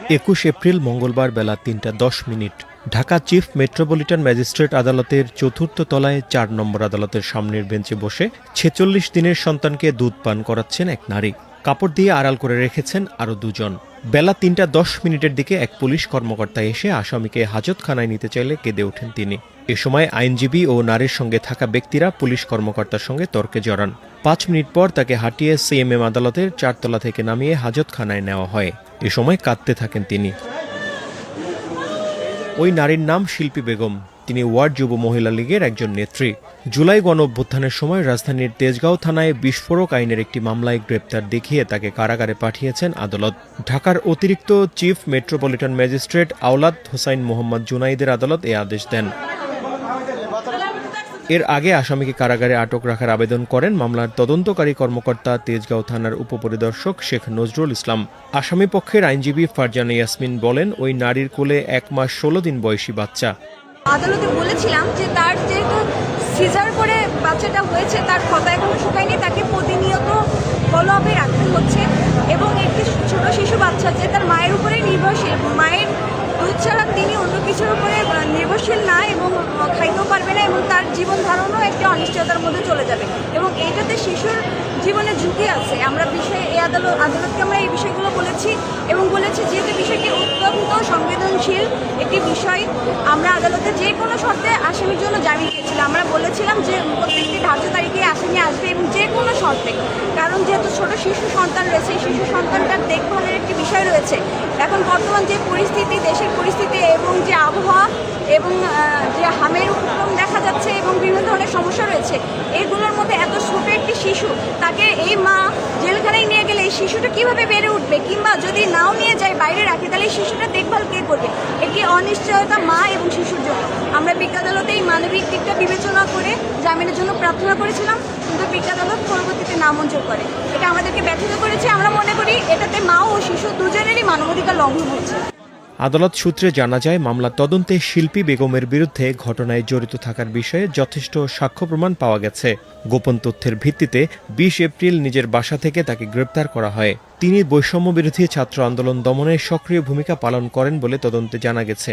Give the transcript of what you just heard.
21 April মঙ্গলবার বেলা ৩:১০ Dhaka chief metropolitan magistrate আদালতের চতুর্থ তলায় ৪ নম্বর আদালতের সামনের বেঞ্চে বসে ৪৬ দিনের সন্তানকে দুধ পান করাচ্ছেন এক নারী। কাপড় দিয়ে আড়াল করে রেখেছেন আরও দুজন। বেলা ৩:১০ দিকে এক পুলিশ কর্মকর্তা এসে আসামিকে হাজতখানায় নিতে চাইলে কেঁদে ওঠেন তিনি। এ সময় আইনজীবী ও নারীর সঙ্গে থাকা ব্যক্তিরা পুলিশ কর্মকর্তার সঙ্গে তর্কে জড়ান। ৫ মিনিট পর তাকে হাঁটিয়ে সিএমএম আদালতের ৪ তলা থেকে নামিয়ে হাজতখানায় নেওয়া হয়। এ সময় কাঁদতে থাকেন তিনি। ওই নারীর নাম শিল্পী বেগম। তিনি ওয়ার্ড যুব মহিলা লীগের একজন নেত্রী। জুলাই গণঅভ্যুত্থানের সময় রাজধানীর তেজগাঁও থানায় বিস্ফোরক আইনের একটি মামলায় গ্রেপ্তার দেখিয়ে তাকে কারাগারে পাঠিয়েছেন আদালত। ঢাকার অতিরিক্ত চিফ মেট্রোপলিটন ম্যাজিস্ট্রেট আওলাদ হোসাইন মোহাম্মদ জুনাইদের আদালত এ আদেশ দেন। এর আগে আসামিকে কারাগারে আটক রাখার আবেদন করেন মামলার তদন্তকারী কর্মকর্তা তেজগাঁও থানার উপপরিদর্শক শেখ নজরুল ইসলাম। আসামি পক্ষের আইনজীবী ফারজানা ইয়াসমিন বলেন, ওই নারীর কোলে ১ মাস ১৬ দিন বয়সী বাচ্চা। আদালতে বলেছিলাম যে তার যেহেতু সিজার করে বাচ্চাটা হয়েছে, তার ক্ষত এখনো শুকায়নি, তাকে প্রতিনিয়ত ফলো আপে রাখতে হচ্ছে এবং একটি ছোট শিশু বাচ্চা যে তার মায়ের উপরেই নির্ভরশীল, মায়ের দুধ ছাড়া তিনি অন্য কিছুর উপরে নির্ভরশীল না এবং খাইতেও পারবে না এবং তার জীবন ধারণও একটি অনিশ্চয়তার মধ্যে চলে যাবে এবং এইটাতে শিশুর জীবনে ঝুঁকি আছে। আমরা এই আদালতকে আমরা এই বিষয়গুলো বলেছি এবং বলেছি যেহেতু বিষয়টি অত্যন্ত সংবেদনশীল একটি বিষয়, আমরা আদালতে যে কোনো শর্তে আসামির জন্য জামিন দিয়েছিলাম। আমরা বলেছিলাম যে প্রত্যেকটি ধার্য তারিখে আসামি আসবে এবং যে কোনো শর্তে, কারণ যেহেতু ছোট শিশু সন্তান রয়েছে, শিশু সন্তানটার দেখভালের একটি বিষয় রয়েছে। এখন বর্তমান যে পরিস্থিতি, দেশের পরিস্থিতি এবং যে আবহাওয়া এবং যে হামের উপক্রম দেখা যাচ্ছে এবং বিভিন্ন ধরনের সমস্যা রয়েছে, এগুলোর মধ্যে এত ছোট একটি শিশু, তাকে এই মা জেলখানায় নিয়ে গেলে এই শিশুটা কিভাবে বেড়ে উঠবে, কিংবা যদি নাও নিয়ে যায় বাইরে রাখে, তাহলে এই শিশুটা দেখভাল কে করবে? একটি অনিশ্চয়তা মা এবং শিশুর জন্য। আমরা বিজ্ঞ আদালতে এই মানবিক দিকটা বিবেচনা করে জামিনের জন্য প্রার্থনা করেছিলাম, কিন্তু বিজ্ঞ আদালত পরবর্তীতে নামঞ্জুর করে। এটা আমাদেরকে ব্যথিত করেছে। আমরা মনে করি এটাতে মা ও শিশু দুজনেরই মানবাধিকার লঙ্ঘন হচ্ছে। আদালত সূত্রে জানা যায়, মামলার তদন্তে শিল্পী বেগমের বিরুদ্ধে ঘটনায় জড়িত থাকার বিষয়ে যথেষ্ট সাক্ষ্য প্রমাণ পাওয়া গেছে। গোপন তথ্যের ভিত্তিতে ২০ এপ্রিল নিজের বাসা থেকে তাকে গ্রেপ্তার করা হয়। তিনি বৈষম্য বিরোধী ছাত্র আন্দোলন দমনে সক্রিয় ভূমিকা পালন করেন বলে তদন্তে জানা গেছে।